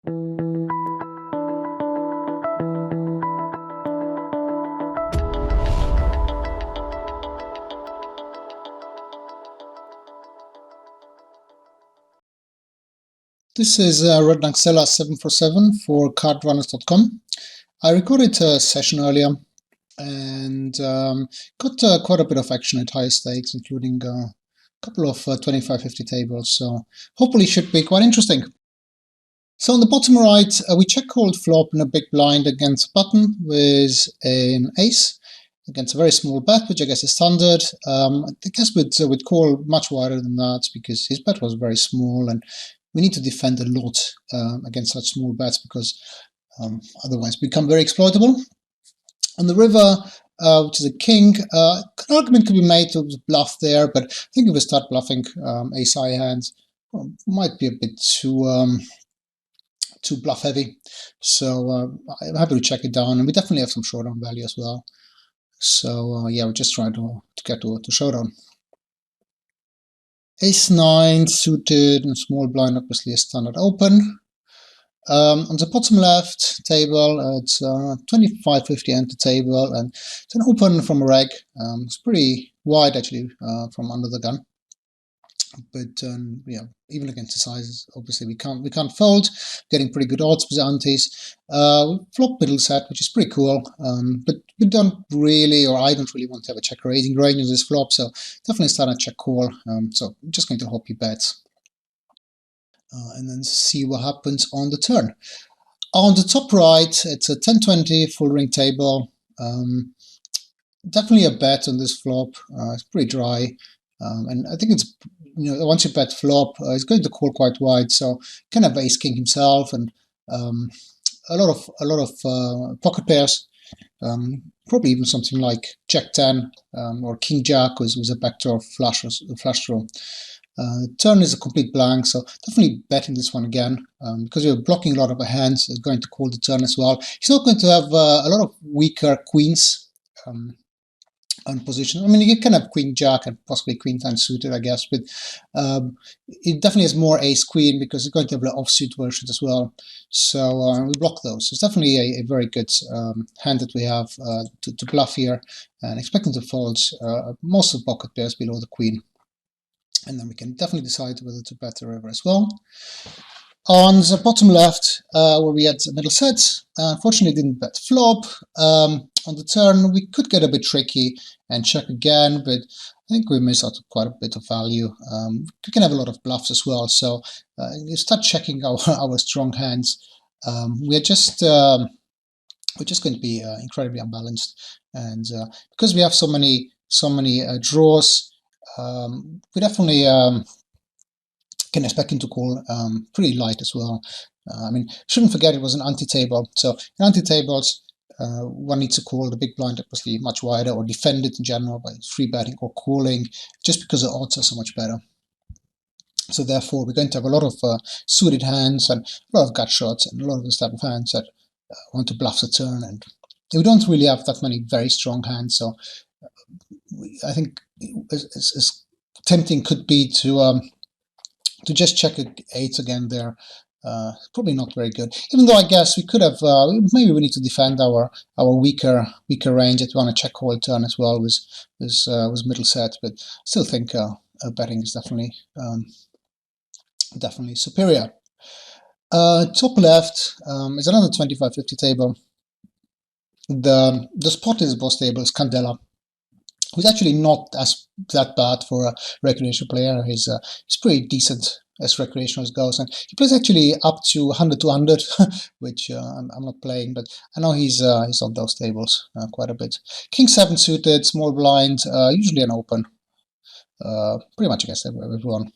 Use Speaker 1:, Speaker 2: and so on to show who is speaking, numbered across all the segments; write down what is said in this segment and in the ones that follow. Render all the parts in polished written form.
Speaker 1: This is Rednaxella 747 for cardrunners.com. I recorded a session earlier and got quite a bit of action at high stakes, including a couple of 25-50 tables, so hopefully should be quite interesting. So on the bottom right, we check called flop in a big blind against a button with an ace against a very small bet, which I guess is standard. I guess we'd call much wider than that because his bet was very small, and we need to defend a lot against such small bets because otherwise we become very exploitable. On the river, which is a king, an argument could be made to bluff there, but I think if we start bluffing ace-high hands, might be a bit too bluff heavy. So I'm happy to check it down, and we definitely have some showdown value as well. So yeah, we're just trying to get to showdown. Ace-9 suited and small blind, obviously a standard open. On the bottom left table, it's 25-50 enter table, and it's an open from a reg. It's pretty wide actually from under the gun, but yeah, even against the sizes, obviously we can't fold. Getting pretty good odds with the antes. Flop middle set, which is pretty cool, but we don't really, or I don't really want to have a check raising range on this flop, so definitely start a check call. So I'm just going to hope he bets. And then see what happens on the turn. On the top right, it's a 10-20 full ring table. Definitely a bet on this flop. It's pretty dry, and I think it's, once you bet flop, it's going to call quite wide. So can have ace king himself and a lot of pocket pairs. Probably even something like jack 10 or king jack with a backdoor flush draw. Turn is a complete blank, so definitely betting this one again, because you're blocking a lot of hands. It's going to call the turn as well. He's not going to have a lot of weaker queens on position. I mean, you can have queen jack and possibly queen 10 suited, I guess, but it definitely has more ace queen because it's going to have the offsuit versions as well. So we block those. It's definitely a very good hand that we have to bluff here, and expecting to fold most of the pocket pairs below the queen. And then we can definitely decide whether to bet the river as well. On the bottom left, where we had the middle set, unfortunately didn't bet flop. On the turn, we could get a bit tricky and check again, but I think we miss out quite a bit of value. We can have a lot of bluffs as well, so you start checking our strong hands. We're just going to be incredibly unbalanced, and because we have so many draws. We definitely can expect him to call pretty light as well. I mean, shouldn't forget it was an anti-table. So in anti-tables, one needs to call the big blind obviously much wider, or defend it in general by free betting or calling, just because the odds are so much better. So therefore, we're going to have a lot of suited hands and a lot of gut shots and a lot of this type of hands that want to bluff the turn. And we don't really have that many very strong hands, so I think as tempting could be to just check eights again there. Probably not very good. Even though I guess we could have, maybe we need to defend our weaker range that we want to check call turn as well with middle set. But still think betting is definitely superior. Top left is another 25-50 table. The spot is boss table is Candela, who's actually not that bad for a recreational player. He's pretty decent as recreational goes, and he plays actually up to 100-200, which I'm not playing, but I know he's on those tables quite a bit. King 7 suited, small blind, usually an open, pretty much against everyone.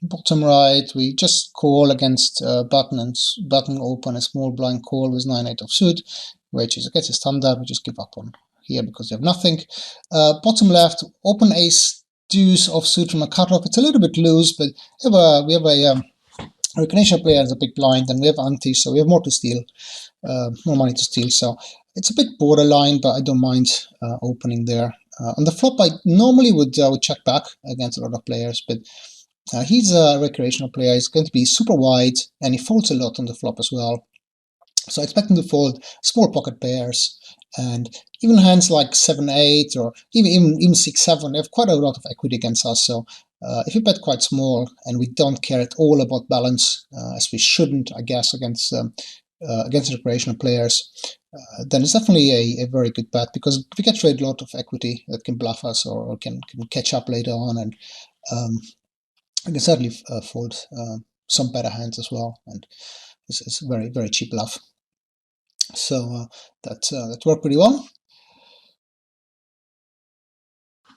Speaker 1: Bottom right, we just call against button open, a small blind call with 9-8 of suit, which is against a standard. We just give up on here because we have nothing. Bottom left, open ace deuce offsuit from a cutoff. It's a little bit loose, but we have a recognition player as a big blind, and we have ante, so we have more to steal, more money to steal. So it's a bit borderline, but I don't mind opening there. On the flop, I normally would check back against a lot of players, but He's a recreational player. He's going to be super wide, and he folds a lot on the flop as well. So I expect him to fold small pocket pairs, and even hands like 7-8 or even 6-7. They have quite a lot of equity against us. So if we bet quite small and we don't care at all about balance, as we shouldn't, I guess, against recreational players, then it's definitely a very good bet, because we get traded a lot of equity that can bluff us or can catch up later on, and I can certainly fold some better hands as well, and it's a very cheap bluff. So that worked pretty well.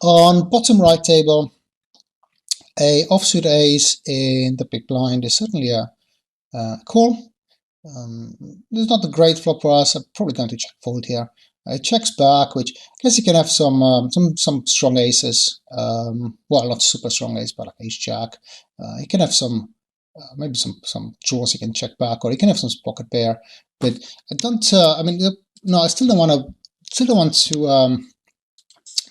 Speaker 1: On bottom right table, a offsuit ace in the big blind is certainly a call. It's not a great flop for us. I'm probably going to check fold here. It checks back, which I guess you can have some strong aces. Well, not super strong ace, but like ace jack. You can have some maybe some draws you can check back, or you can have some pocket pair. But I don't. I mean, no, I still don't want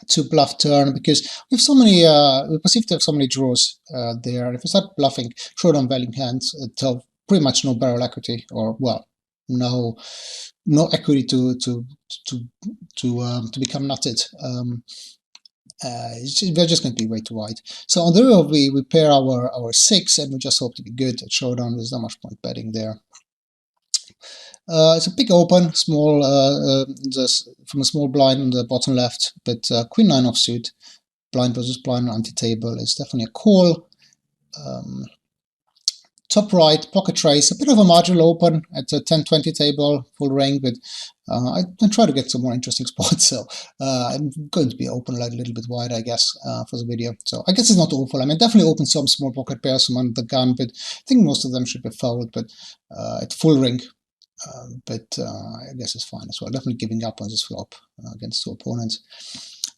Speaker 1: to bluff turn, because we have so many. We perceive to have so many draws there, and if we start bluffing showdown value hands, tell pretty much no barrel equity, or well, no equity to become nutted. We're just going to be way too wide. So on the river, we pair our 6, and we just hope to be good at showdown. There's not much point betting there. It's a big open, small, from a small blind on the bottom left, but Queen 9 offsuit, blind versus blind anti-table is definitely a call. Top right, pocket trace, a bit of a marginal open at a 10-20 table, full ring, but I try to get some more interesting spots, so I'm going to be open like a little bit wide, I guess, for the video. So I guess it's not awful. I mean, definitely open some small pocket pairs from under the gun, but I think most of them should be fouled, but at full ring. I guess it's fine as well. Definitely giving up on this flop against two opponents.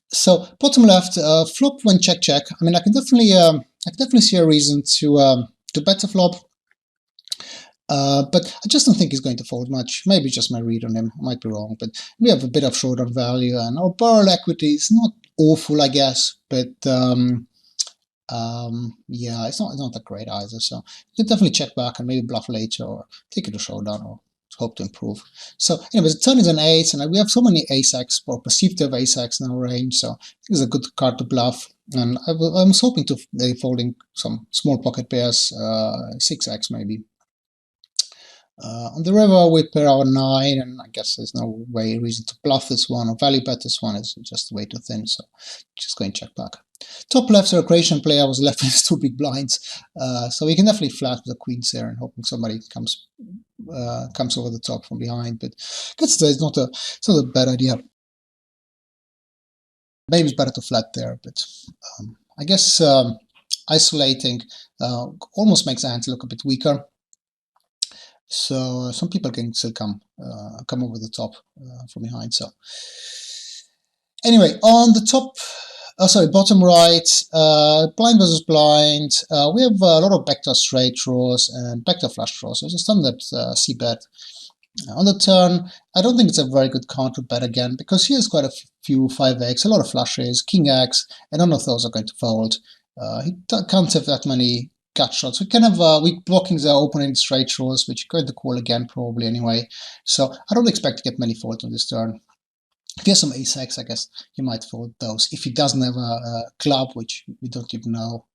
Speaker 1: So bottom left, flop when check. I mean, I can definitely see a reason to bet the flop, but I just don't think he's going to fold much. Maybe just my read on him. I might be wrong, but we have a bit of showdown value, and our barrel equity is not awful, I guess, but yeah, it's not that great either. So you can definitely check back and maybe bluff later, or take it to showdown, or hope to improve. So anyways, the turn is an ace, and we have so many ace-x, or perceived to have ace-x in our range, so I think it's a good card to bluff. And I was hoping to be folding some small pocket pairs, 6x maybe. On the river, we pair our 9, and I guess there's no reason to bluff this one or value bet this one. It's just way too thin, so just going check back. Top left, so a Croatian player was left with 2 big blinds, so we can definitely flat with the queens there and hoping somebody comes over the top from behind. But I guess it's not a bad idea. Maybe it's better to flat there, but I guess isolating almost makes the hand look a bit weaker. So some people can still come over the top from behind. So anyway, on the top, bottom right, blind versus blind, we have a lot of backdoor straight draws and backdoor flush draws. So it's a standard c-bet. On the turn, I don't think it's a very good card to bet again, because he has quite a few 5x, a lot of flushes, king x, and none of those are going to fold. He can't have that many gut shots. We can have weak blocking the opening straight draws, which you're going to call again probably anyway. So I don't expect to get many folds on this turn. If he has some ace-x, I guess he might fold those. If he doesn't have a club, which we don't even know.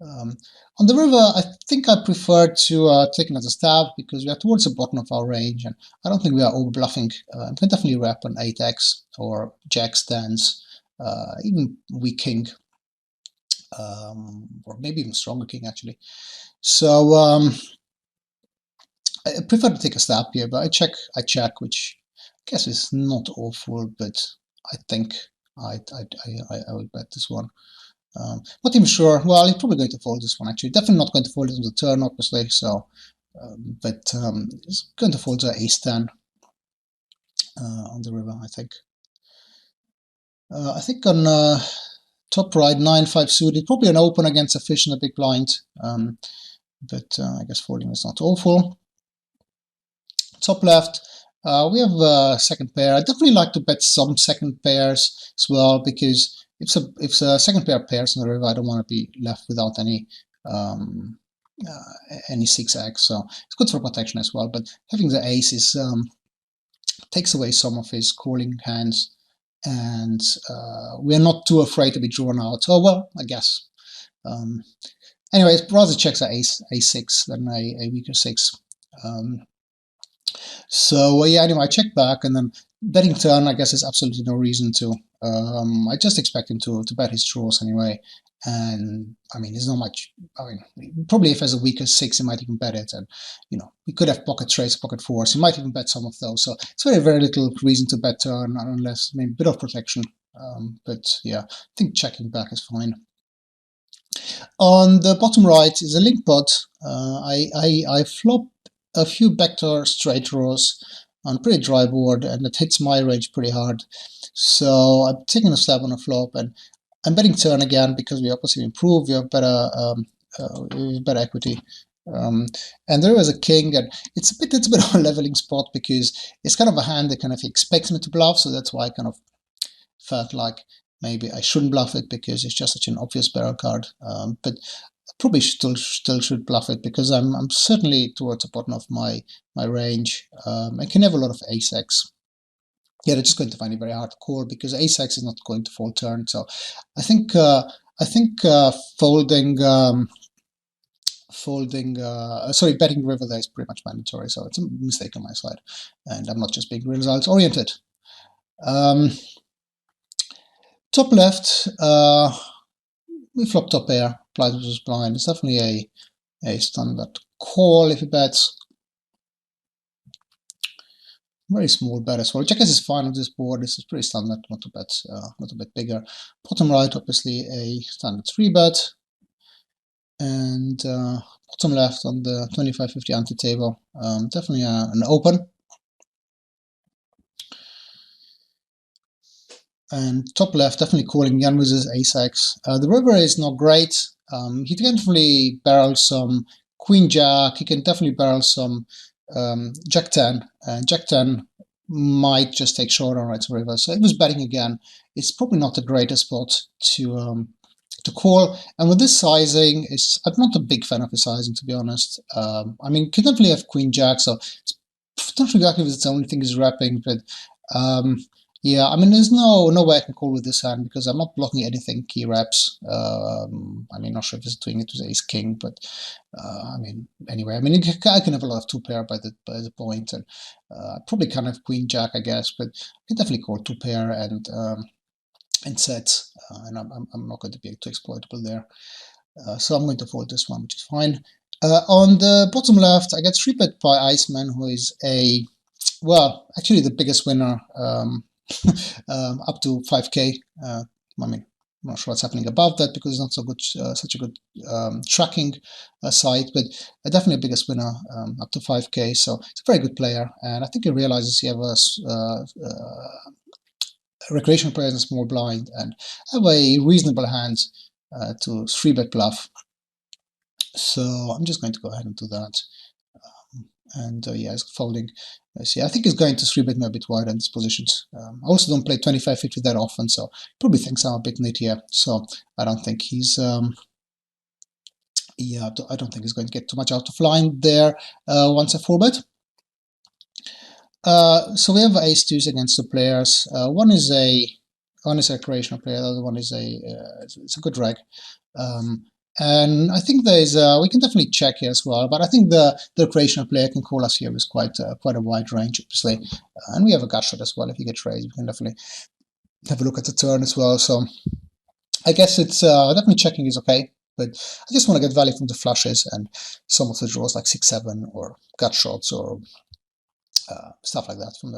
Speaker 1: On the river, I think I prefer to take another stab, because we are towards the bottom of our range, and I don't think we are over bluffing. I can definitely wrap an 8x or jack stands, even weak king, or maybe even stronger king actually. So I prefer to take a stab here, but I check, which I guess is not awful, but I think I will bet this one. Not even sure. Well, he's probably going to fold this one actually. Definitely not going to fold it on the turn, obviously. So, he's going to fold the ace-10 on the river, I think. I think on top right, 9-5 suited, probably an open against a fish in a big blind, but I guess folding is not awful. Top left, we have a second pair. I definitely like to bet some second pairs as well, because if a second pair pairs in the river, I don't want to be left without any any 6x, so it's good for protection as well. But having the ace is takes away some of his calling hands, and we're not too afraid to be drawn out. Oh well, I guess. Anyways, rather checks at a6 than a weaker 6. So yeah, anyway, I checked back, and then betting turn, I guess there's absolutely no reason to. I just expect him to bet his draws anyway, and I mean, there's not much. I mean, probably if there's a weaker 6, he might even bet it, and you know, we could have pocket trades, pocket fours. He might even bet some of those. So it's very little reason to bet turn unless maybe a bit of protection. But yeah, I think checking back is fine. On the bottom right is a link pot. I flop a few backdoor straight draws on a pretty dry board, and it hits my range pretty hard. So I'm taking a stab on a flop, and I'm betting turn again because we obviously improve. We have better equity. And there is a king, and it's a bit of a leveling spot because it's kind of a hand that kind of expects me to bluff. So that's why I kind of felt like maybe I shouldn't bluff it because it's just such an obvious barrel card. But I probably still should bluff it because I'm certainly towards the bottom of my range. I can have a lot of ace-x. Yeah, they're just going to find it very hard to call because ace-x is not going to fold turn. So I think betting river there is pretty much mandatory. So it's a mistake on my side, and I'm not just being results oriented. Top left, we flop top pair, blind versus blind. It's definitely a standard call if he bets. Very small bet as well. Checkers is fine on this board. This is pretty standard, not a bit bigger. Bottom right, obviously a standard 3-bet, and bottom left on the 25-50 ante table, definitely an open. And top left, definitely calling again with his ace-x. The river is not great. He can definitely barrel some queen-jack. He can definitely barrel some jack-10. And jack-10 might just take short on right river. So it was betting again. It's probably not the greatest spot to call. And with this sizing, I'm not a big fan of the sizing, to be honest. I mean, you can definitely have queen-jack, so it's not exactly if it's the only thing he's wrapping, but yeah, I mean, there's no way I can call with this hand because I'm not blocking anything key wraps. I mean, not sure if it's doing it with ace king, but I mean, anyway, I mean, I can have a lot of two pair by the point, and probably kind of queen jack, I guess, but I can definitely call two pair and set, and I'm not going to be too exploitable there. So I'm going to fold this one, which is fine. On the bottom left, I get 3-bet by Iceman, who is actually the biggest winner. Up to 5k. I mean, I'm not sure what's happening above that because it's not so good, such a good tracking site, but definitely a biggest winner up to 5k. So it's a very good player, and I think he realizes he has a recreational player in small blind and have a reasonable hand to 3-bet bluff. So I'm just going to go ahead and do that. And yeah, it's folding. See, I think he's going to 3-bet me a bit wider in these positions. I also don't play 25-50 that often, so probably thinks I'm a bit nittier. So I don't think he's yeah, I don't think he's going to get too much out of line there once I 4-bet. So we have ace-2s against the players. One is a recreational player, the other one is it's a good reg. And I think there's we can definitely check here as well, but I think the recreational player can call us here with quite a wide range, obviously, and we have a gut shot as well. If you get raised, we can definitely have a look at the turn as well. So I guess it's definitely checking is okay, but I just want to get value from the flushes and some of the draws like 6-7 or gut shots or stuff like that from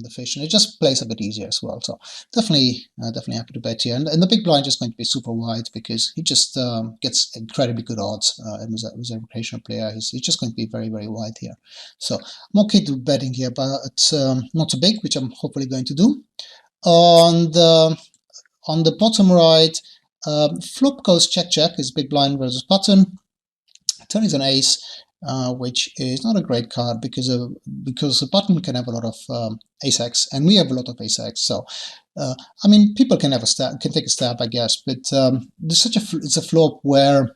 Speaker 1: the fish, and it just plays a bit easier as well. So definitely happy to bet here. And the big blind is going to be super wide because he just gets incredibly good odds. And with a recreational player, he's just going to be very wide here. So I'm okay to betting here, but it's not too big, which I'm hopefully going to do. On the bottom right, flop goes check is big blind versus button. Turn is an ace. Which is not a great card because the button can have a lot of ace-x, and we have a lot of ace-x. So I mean, people can take a stab, I guess, but it's a flop where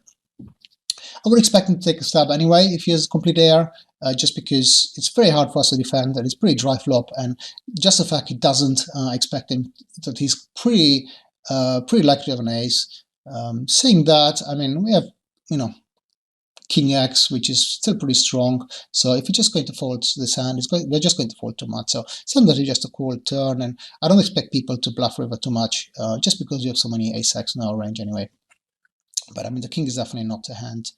Speaker 1: I would expect him to take a stab anyway if he has complete air, just because it's very hard for us to defend and it's pretty dry flop, and just the fact he doesn't, expect him, that he's pretty likely to have an ace. Saying that, I mean, we have, you know, King X, which is still pretty strong. So if you're just going to fold this hand, we're just going to fold too much. So sometimes it's just a cool turn, and I don't expect people to bluff river too much, just because you have so many ace X in our range anyway. But I mean, the king is definitely not a hand.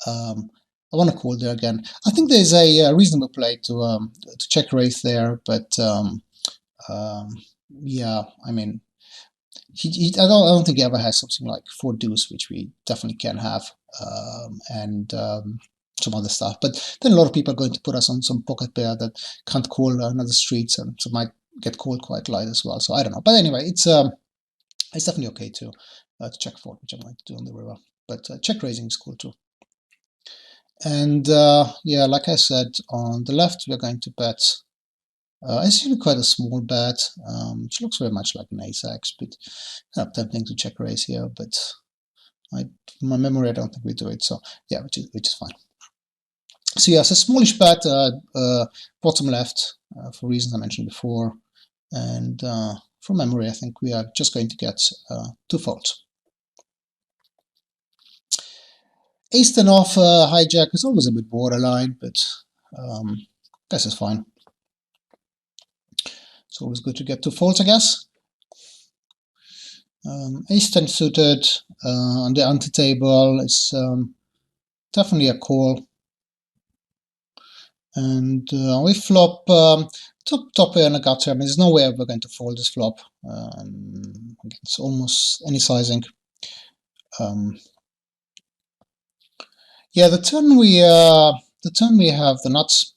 Speaker 1: I want to call there again. I think there's a reasonable play to check raise there, but yeah, I mean, I don't think he ever has something like 4 deuce, which we definitely can have, and some other stuff. But then a lot of people are going to put us on some pocket pair that can't call another streets, and so might get called quite light as well. So I don't know. But anyway, it's definitely okay to check fold, which I'm going to do on the river. But check raising is cool too. And yeah, like I said, on the left we're going to bet. It's really quite a small bet, which looks very much like an ace X, but kind of tempting to check raise here, but my memory, I don't think we do it, so yeah, which is fine. So yeah, it's a smallish bet, bottom left, for reasons I mentioned before, and from memory, I think we are just going to get 2 folds. Ace 10 off hijack is always a bit borderline, but I guess it's fine. It's always good to get 2 folds, I guess. Ace 10 suited on the ante table is definitely a call. And we flop top pair and a gutter. I mean, there's no way we're going to fold this flop. It's almost any sizing. Yeah, the turn we have the nuts,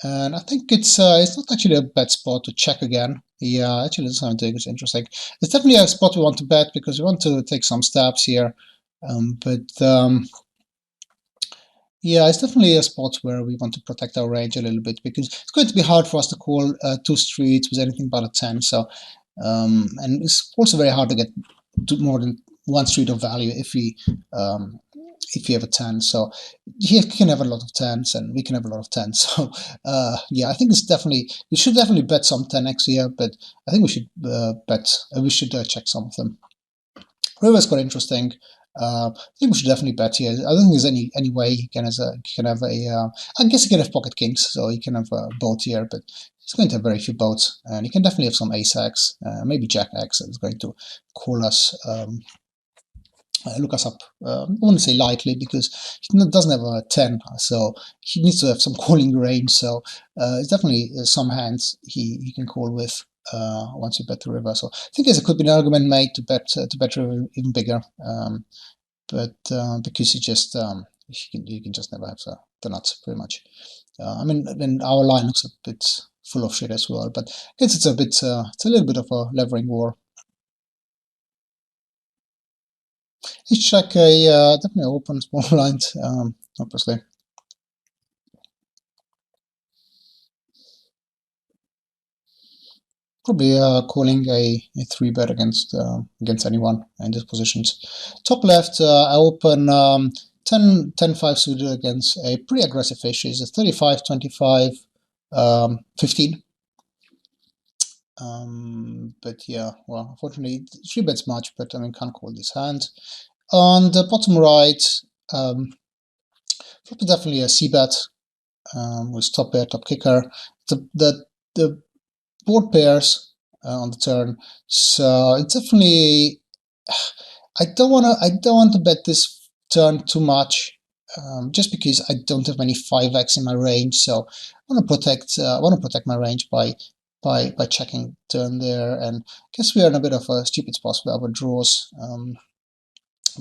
Speaker 1: and I think it's not actually a bad spot to check again. Yeah, actually, this time it's interesting. It's definitely a spot we want to bet because we want to take some stabs here, yeah, it's definitely a spot where we want to protect our range a little bit because it's going to be hard for us to call 2 streets with anything but a 10. So, and it's also very hard to get more than 1 street of value if we have a 10. So he can have a lot of 10s and we can have a lot of 10s. So yeah, I think it's definitely, we should definitely bet some 10x here, but I think we should check some of them. River's quite interesting. I think we should definitely bet here. I don't think there's any way he can have a. I guess he can have pocket kings, so he can have a boat here, but he's going to have very few boats, and he can definitely have some ace X, maybe jack X, that's going to call us, look us up. I wouldn't say lightly because he doesn't have a 10, so he needs to have some calling range. So it's definitely some hands he can call with. Once you bet the river, so I think there could be an argument made to bet river even bigger, but because you can just never have the nuts pretty much. I mean, then our line looks a bit full of shit as well, but I guess it's it's a little bit of a levering war. Each check a definitely open small blind, obviously. Probably calling a 3-bet against anyone in these positions. Top left, I open 10-5 suited against a pretty aggressive fish. It's a 35, 25, 15. But yeah, well, unfortunately, 3-bets much, but I mean, can't call this hand. On the bottom right, probably definitely a C-bet with top pair, top kicker. The board pairs on the turn, so it's definitely. I don't want to bet this turn too much, just because I don't have many 5x in my range. So I want to protect my range by checking turn there, and I guess we are in a bit of a stupid spot with our draws.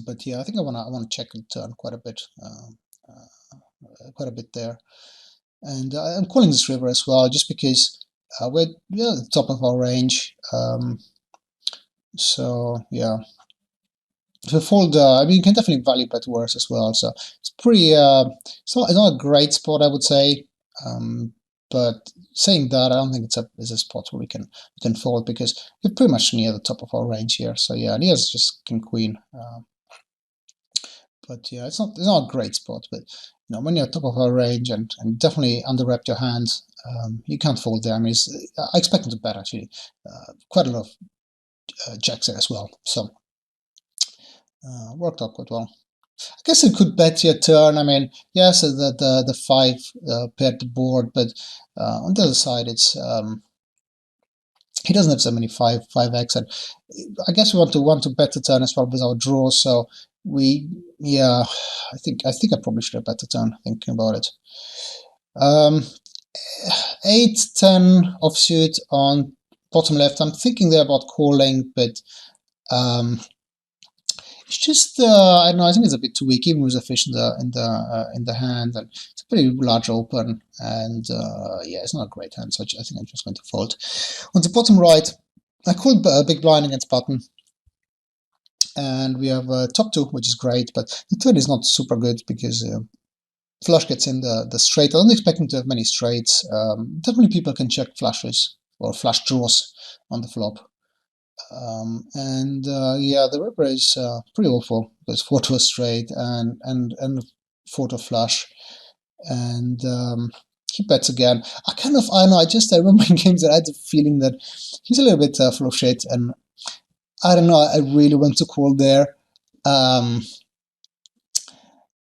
Speaker 1: But yeah, I think I want to check the turn quite a bit there. And I'm calling this river as well, just because we're at the top of our range. So yeah, if we fold, I mean, you can definitely value bet worse as well. So it's pretty. It's not a great spot, I would say. But saying that, I don't think it's a spot where we can fold because we're pretty much near the top of our range here. So yeah, and here's just king queen. but yeah, it's not a great spot. But when you're top of our range and definitely underwrapped your hands, you can't fold there. I mean, I expect him to bet actually quite a lot of jacks there as well. So worked out quite well. I guess it could bet your turn. I mean, yes, the five paired the board, but on the other side, it's he doesn't have so many 5x, and I guess we want to bet the turn as well with our draw. So yeah, I think I probably should have bet the turn. Thinking about it, 8-10 offsuit on bottom left. I'm thinking there about calling, but it's just I don't know. I think it's a bit too weak, even with a fish in the hand, and it's a pretty large open, and yeah, it's not a great hand. So I think I'm just going to fold. On the bottom right, I called a big blind against button, and we have top two, which is great, but the third is not super good because flush gets in the straight. I don't expect him to have many straights. Definitely people can check flushes or flush draws on the flop. And yeah, the river is pretty awful. There's 4 to a straight and 4 to flush, and he bets again. I know. I remember in games that I had the feeling that he's a little bit full of shit, and I don't know. I really want to call there.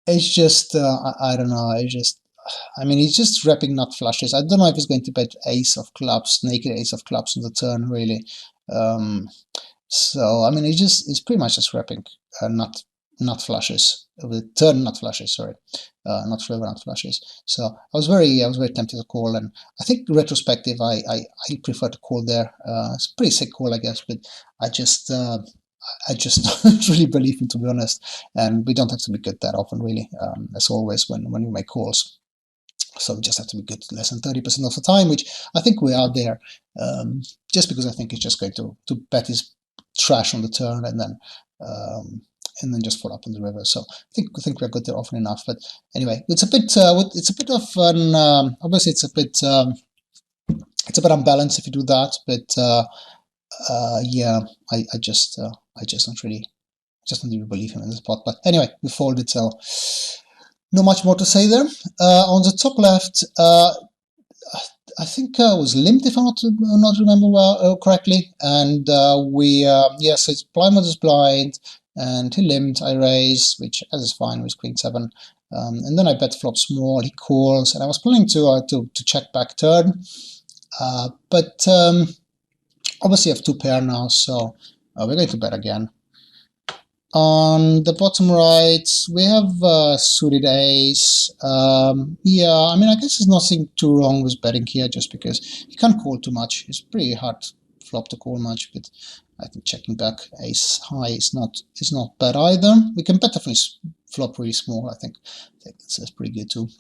Speaker 1: It's just I don't know. I mean, he's just repping nut flushes. I don't know if he's going to bet ace of clubs, naked ace of clubs on the turn, really. So I mean, it's pretty much just repping nut flushes, with turn nut flushes. Sorry, not flavor nut flushes. So I was very tempted to call, and I think retrospective, I prefer to call there. It's a pretty sick call, I guess, but I just don't really believe him, to be honest. And we don't have to be good that often, really. As always, when we make calls. So we just have to be good less than 30% of the time, which I think we are there. Just because I think he's just going to bet his trash on the turn and then just fall up on the river. So I think we're good there often enough. But anyway, it's a bit of an obviously it's a bit unbalanced if you do that. But yeah, I just don't really believe him in the spot. But anyway, we folded, so not much more to say there. On the top left, I think it was limped, if I not remember correctly, and so it's blind versus blind, and he limped. I raised, which as is fine with queen 7, and then I bet flop small. He calls, and I was planning to check back turn, but obviously I have 2 pair now, so we're going to bet again. On the bottom right, we have suited ace. Yeah, I mean, I guess there's nothing too wrong with betting here, just because you can't call too much. It's pretty hard flop to call much, but I think checking back ace high is not bad either. We can bet definitely flop really small. I think that's pretty good too.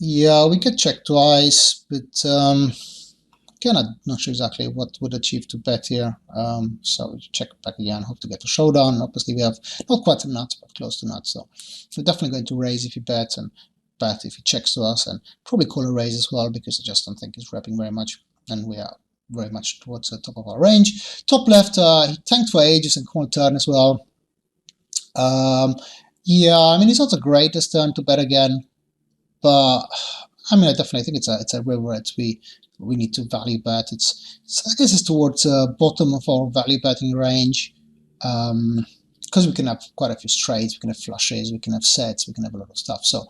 Speaker 1: Yeah, we get check twice, but again, I'm not sure exactly what would achieve to bet here. So check back again, hope to get a showdown. Obviously, we have not quite a nut, but close to nut. So we're definitely going to raise if he bets, and bet if he checks to us, and probably call a raise as well, because I just don't think he's repping very much, and we are very much towards the top of our range. Top left, he tanked for ages and called turn as well. Yeah, I mean, it's not the greatest turn to bet again, but I mean, I definitely think it's a river that we need to value bet. I guess it's towards the bottom of our value betting range, because we can have quite a few straights, we can have flushes, we can have sets, we can have a lot of stuff. So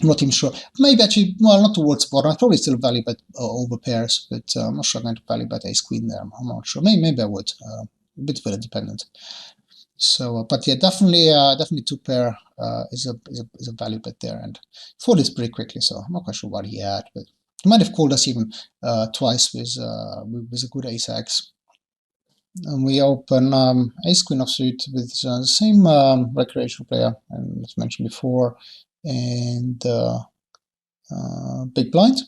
Speaker 1: I'm not even sure. Maybe actually, well, not towards the bottom. I probably still value bet over pairs, but I'm not sure I'm going to value bet ace queen there. I'm not sure. Maybe I would. A bit weather dependent. So, but yeah, definitely 2 pair is a value bet there, and folded pretty quickly. So I'm not quite sure what he had, but he might have called us even twice with a good ace x. And we open ace queen offsuit with the same recreational player, and as mentioned before, and big blind.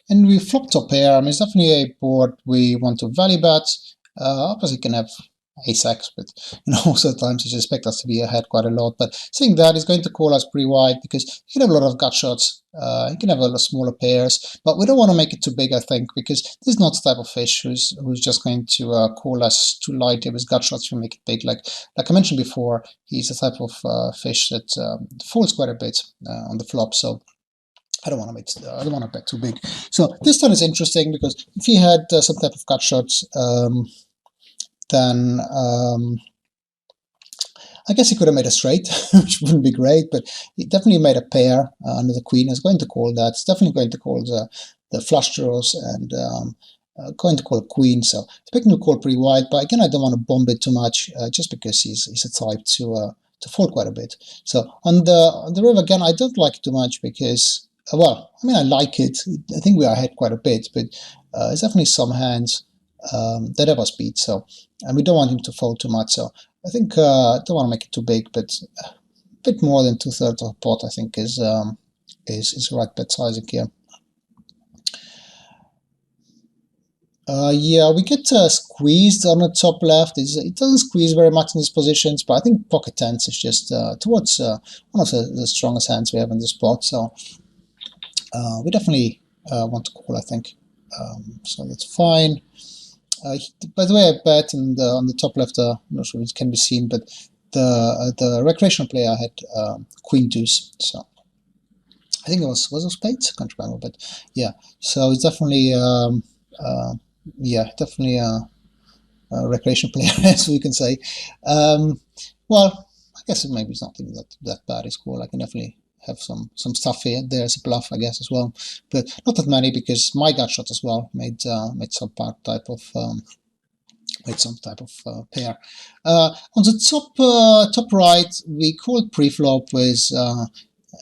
Speaker 1: And we flop top pair. I mean, it's definitely a board we want to value bet. Obviously, can have ace-x, but most of the times you expect us to be ahead quite a lot. But seeing that, he's going to call us pretty wide because he can have a lot of gut shots. He can have a lot of smaller pairs, but we don't want to make it too big, I think, because this is not the type of fish who's just going to call us too light with gut shots to make it big. Like I mentioned before, he's the type of fish that folds quite a bit on the flop. So I don't want to bet too big. So this turn is interesting because if he had some type of gut shots, then I guess he could have made a straight, which wouldn't be great, but he definitely made a pair under the queen. He's going to call that. It's definitely going to call the flush draws and going to call queen. So expecting to call pretty wide, but again, I don't want to bomb it too much just because he's a type to fold quite a bit. So on the river again, I don't like it too much because well, I mean, I like it. I think we are ahead quite a bit, but there's definitely some hands that have us beat. So, and we don't want him to fold too much. So I think I don't want to make it too big, but a bit more than 2/3 of the pot, I think, is the right bet sizing here. Yeah, we get squeezed on the top left. It doesn't squeeze very much in these positions, but I think pocket tens is just towards one of the strongest hands we have in this pot. So we definitely want to call, I think. So that's fine. By the way, I bet on the top left, I'm not sure if it can be seen, but the recreational player had queen deuce. So I think it was it spades? I can't remember, but yeah. So it's definitely definitely a recreational player, as we can say. Well, I guess maybe it's not that bad. It's cool. I can definitely have some stuff here. There's a bluff, I guess, as well, but not that many because my gut shot as well made some type of pair. On the top right, we called pre-flop with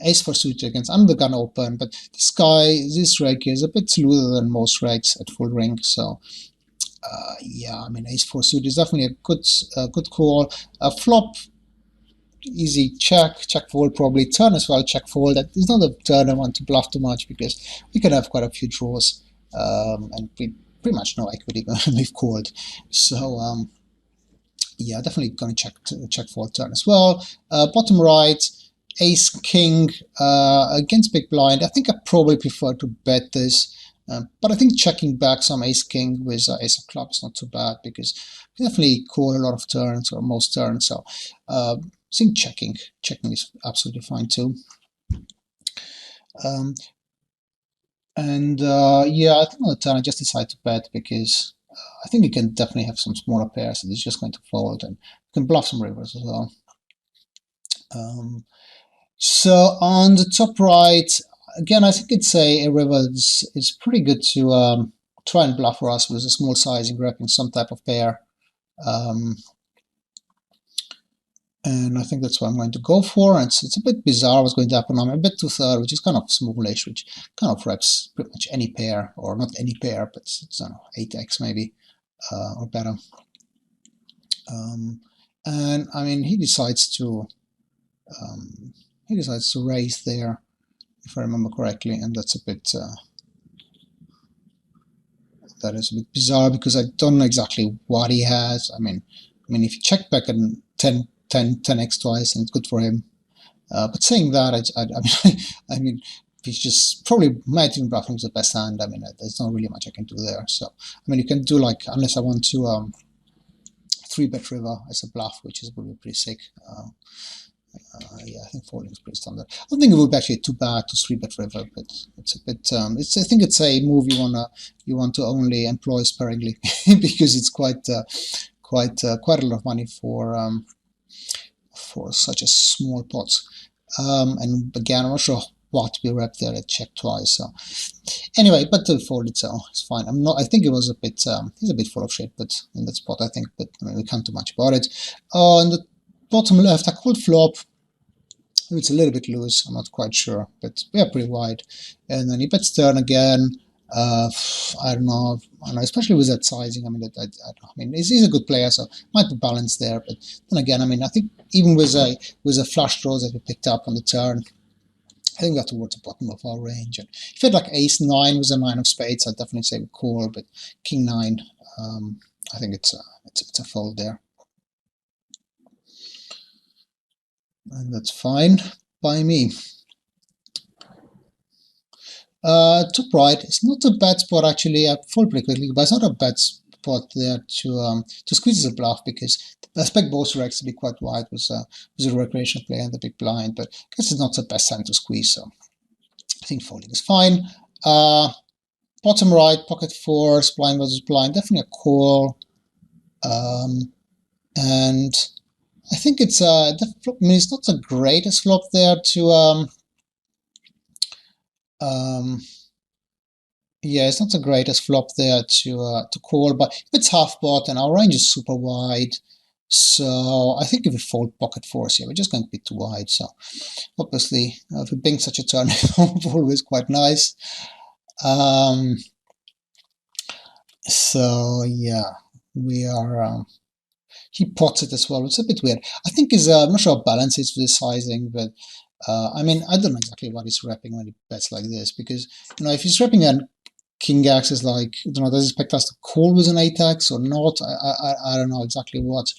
Speaker 1: ace four suited against under the gun open, but this reg is a bit smoother than most regs at full ring. So yeah, I mean, ace four suited is definitely a good call. Flop, easy check fold probably. Turn as well, check fold. That is not a turn I want to bluff too much because we can have quite a few draws and pretty much no equity when we've called. So yeah, definitely going to check fold turn as well. Bottom right, ace king against big blind. I think I probably prefer to bet this. But I think checking back some ace king with ace of club is not too bad because we definitely call a lot of turns or most turns. So I think checking is absolutely fine too. Yeah, I think on the turn I just decided to bet because I think we can definitely have some smaller pairs that is just going to fold, and we can bluff some rivers as well. So on the top right, again, I think it's a river it's pretty good to try and bluff for us with a small sizing, grabbing some type of pair. And I think that's what I'm going to go for. And it's a bit bizarre what's going to happen. I'm a bit 2/3, which is kind of smallish, which kind of reps pretty much any pair, or not any pair, but it's I don't know, 8x maybe, or better. And I mean, he decides to raise there, if I remember correctly, and that's a bit that is a bit bizarre because I don't know exactly what he has. I mean, if you check back and 10x twice, and it's good for him. But saying that, I mean, he's just probably might even bluffing the best hand. I mean, there's not really much I can do there. So, I mean, you can do like, unless I want to 3-bet river as a bluff, which is would be pretty sick. Yeah, I think folding is pretty standard. I don't think it would be actually too bad to 3-bet river, but it's a bit. I think it's a move you want to only employ sparingly because it's quite a lot of money for such a small pot. And again, I'm not sure what we rep there at check twice. So anyway, but the fold itself is fine. I think it was a bit. He's a bit full of shit, but in that spot, I think. But I mean, we can't do much about it. On the bottom left, I called flop. It's a little bit loose. I'm not quite sure, but we are pretty wide. And then he bets turn again. I don't know, especially with that sizing. I mean, he's a good player, so might be balanced there. But then again, I mean, I think even with a flush draw that we picked up on the turn, I think we're towards the bottom of our range. And if it had like ace 9 with a 9 of spades, I'd definitely say we call. But king 9, I think it's a fold there. and that's fine by me. Top right, it's not a bad spot actually. I fold pretty quickly, but it's not a bad spot there to squeeze the bluff, because I expect both racks to be quite wide with a recreational player and the big blind, but I guess it's not the best time to squeeze, so I think folding is fine. Bottom right, pocket fours, blind versus blind, definitely a call. And I think it's the flop, I mean, it's not the greatest flop there to yeah, it's not the greatest flop there to call, but if it's half pot and our range is super wide, so I think if we fold pocket fours here, we're just going to be too wide. So obviously, if we bing such a turn, it's always quite nice. So yeah, we are. He pots it as well. It's a bit weird. I think he's. I'm not sure how balanced is with the sizing, but I mean, I don't know exactly what he's repping when he bets like this, because if he's repping a king x is like, I don't know, does he expect us to call with an 8x or not? I don't know exactly what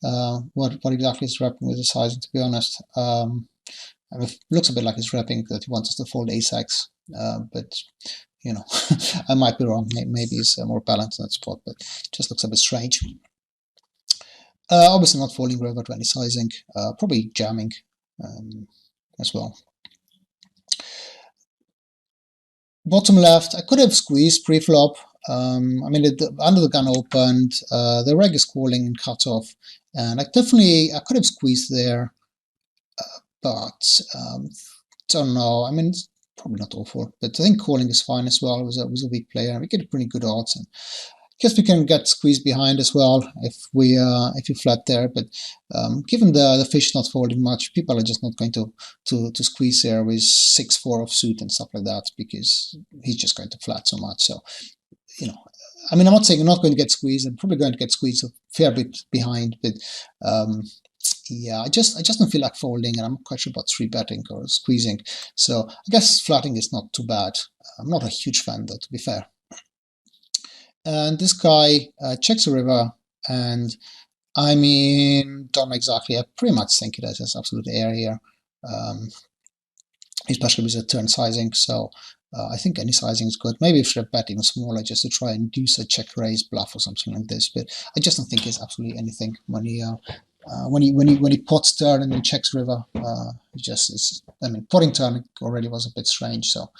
Speaker 1: exactly is repping with the sizing, to be honest. I mean, it looks a bit like he's repping that he wants us to fold ace-x, but I might be wrong. Maybe it's more balanced in that spot, but it just looks a bit strange. Obviously not folding river to any sizing, probably jamming as well. Bottom left, I could have squeezed pre-flop. I mean, under the gun opened, the reg is calling and cut off, and I could have squeezed there, but don't know. I mean, it's probably not awful, but I think calling is fine as well. It was a weak player. We get pretty good odds, and I guess we can get squeezed behind as well if we flat there. But given the fish not folding much, people are just not going to squeeze there with 6-4 offsuit and stuff like that, because he's just going to flat so much. So I mean, I'm not saying you're not going to get squeezed. I'm probably going to get squeezed a fair bit behind, but yeah, I just don't feel like folding, and I'm not quite sure about 3-betting or squeezing. So I guess flatting is not too bad. I'm not a huge fan, though, to be fair. And this guy checks the river, and I mean, don't know exactly. I pretty much think it has absolute air here, especially with the turn sizing. So I think any sizing is good. Maybe we should have bet even smaller just to try and induce a check raise bluff or something like this. But I just don't think it's absolutely anything when he pots turn and then checks river. I mean, potting turn already was a bit strange. So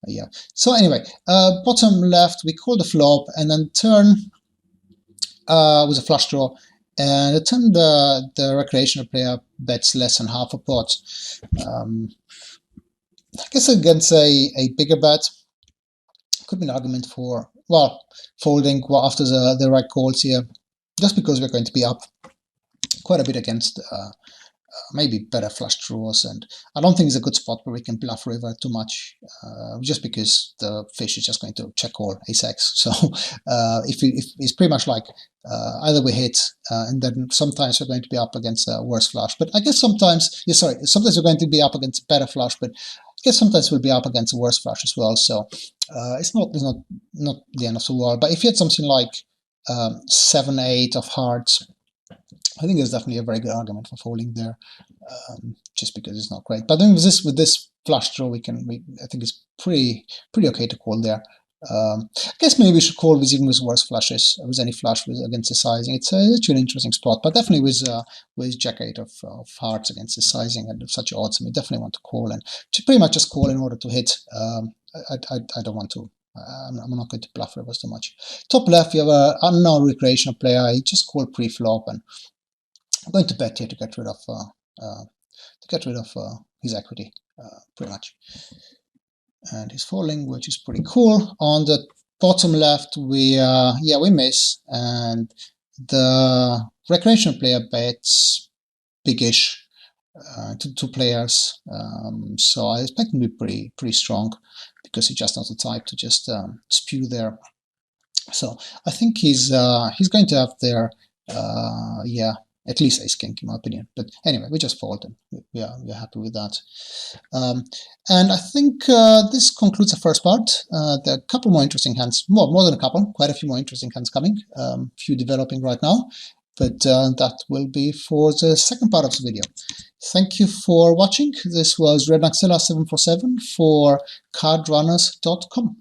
Speaker 1: yeah. So anyway, bottom left, we call the flop, and then turn was a flush draw, and the turn the recreational player bets less than half a pot. I guess against a bigger bet could be an argument for, well, folding after the right calls here, just because we're going to be up quite a bit against maybe better flush draws, and I don't think it's a good spot where we can bluff river too much, just because the fish is just going to check call ace-x. So if it's pretty much like either we hit, and then sometimes we're going to be up against a worse flush. But I guess sometimes we're going to be up against a better flush, but I guess sometimes we'll be up against a worse flush as well. So it's not the end of the world. But if you had something like 7-8 of hearts, I think there's definitely a very good argument for folding there, just because it's not great. But then with this flush draw, I think it's pretty okay to call there. I guess maybe we should call even with worse flushes, with any flush against the sizing. It's actually an interesting spot, but definitely with Jack-8 of hearts against the sizing and such odds, we definitely want to call, and pretty much just call in order to hit. I don't want to. I'm not going to bluff rivers too much. Top left, you have an unknown recreational player. He just called pre-flop, and I'm going to bet here to get rid of his equity, pretty much. And he's falling, which is pretty cool. On the bottom left, we miss, and the recreational player bets biggish to 2 players. So I expect him to be pretty strong, because he's just not the type to just spew there. So I think he's going to have there, at least ace king, in my opinion. But anyway, we just fold, and we're happy with that. And I think this concludes the first part. There are a couple more interesting hands, more than a couple, quite a few more interesting hands coming, few developing right now.
Speaker 2: but that will be for the second part of the video. Thank you for watching. This was Redmaxilla 747 for cardrunners.com.